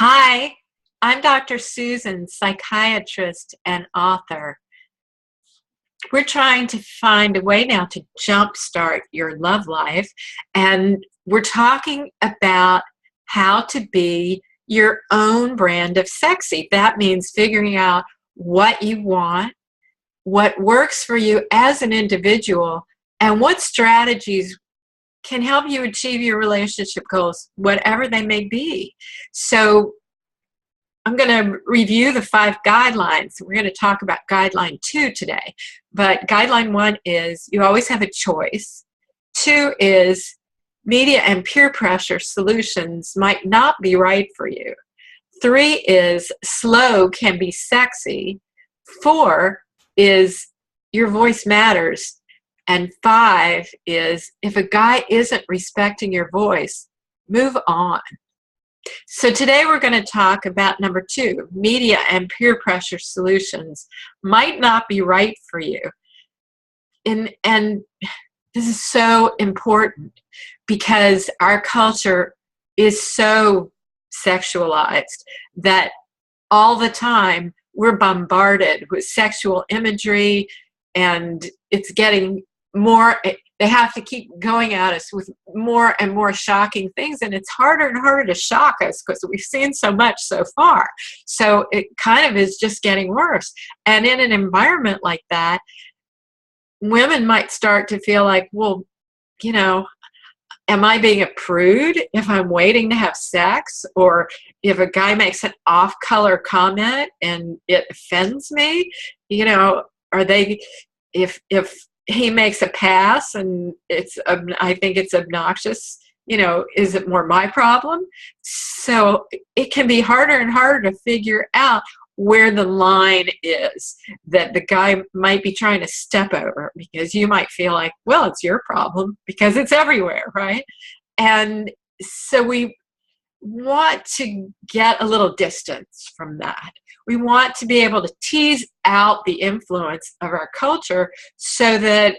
Hi, I'm Dr. Susan, psychiatrist and author. We're trying to find a way now to jumpstart your love life, and we're talking about how to be your own brand of sexy. That means figuring out what you want, what works for you as an individual, and what strategies can help you achieve your relationship goals, whatever they may be. So I'm going to review the 5 guidelines. We're going to talk about guideline 2 today. But guideline 1 is you always have a choice. 2 is media and peer pressure solutions might not be right for you. 3 is slow can be sexy. 4 is your voice matters. And 5 is if a guy isn't respecting your voice, move on. So today we're going to talk about number 2, media and peer pressure solutions might not be right for you. And this is so important because our culture is so sexualized that all the time we're bombarded with sexual imagery, and it's getting more. They have to keep going at us with more and more shocking things, and it's harder and harder to shock us because we've seen so much so far. So it kind of is just getting worse. And in an environment like that, women might start to feel like, well, you know, am I being a prude if I'm waiting to have sex? Or if a guy makes an off-color comment and it offends me, you know, are they, if he makes a pass and I think it's obnoxious, you know, is it more my problem? So it can be harder and harder to figure out where the line is that the guy might be trying to step over, because you might feel like, well, it's your problem because it's everywhere, right? And so we want to get a little distance from that. We want to be able to tease out the influence of our culture so that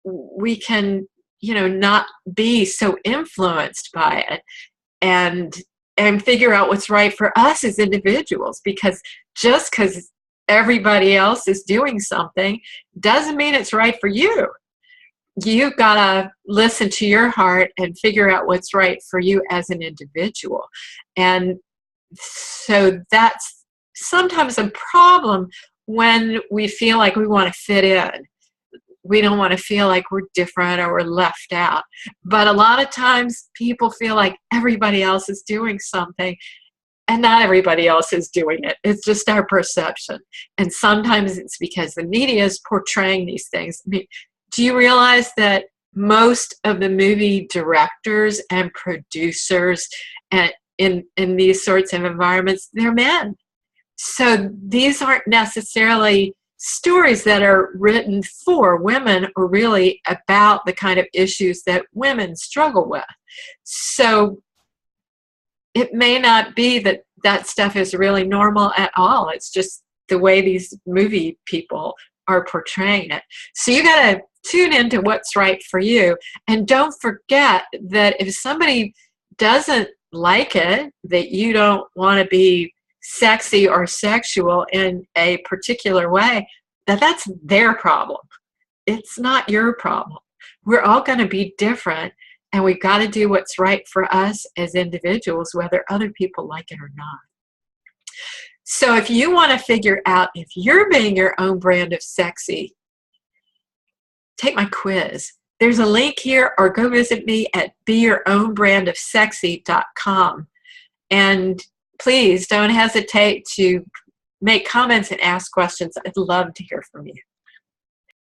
we can, you know, not be so influenced by it, and figure out what's right for us as individuals. Because just because everybody else is doing something doesn't mean it's right for you. You've got to listen to your heart and figure out what's right for you as an individual. And so that's sometimes a problem when we feel like we want to fit in. We don't want to feel like we're different or we're left out. But a lot of times people feel like everybody else is doing something, and not everybody else is doing it. It's just our perception. And sometimes it's because the media is portraying these things. I mean, do you realize that most of the movie directors and producers and in these sorts of environments, they're men? So these aren't necessarily stories that are written for women or really about the kind of issues that women struggle with. So it may not be that that stuff is really normal at all. It's just the way these movie people are portraying it. So you got to tune into what's right for you. And don't forget that if somebody doesn't like it, that you don't want to be sexy or sexual in a particular way, that's their problem. It's not your problem. We're all going to be different, and we've got to do what's right for us as individuals, whether other people like it or not. So if you want to figure out if you're being your own brand of sexy, take my quiz. There's a link here, or go visit me at beyourownbrandofsexy.com. And please don't hesitate to make comments and ask questions. I'd love to hear from you.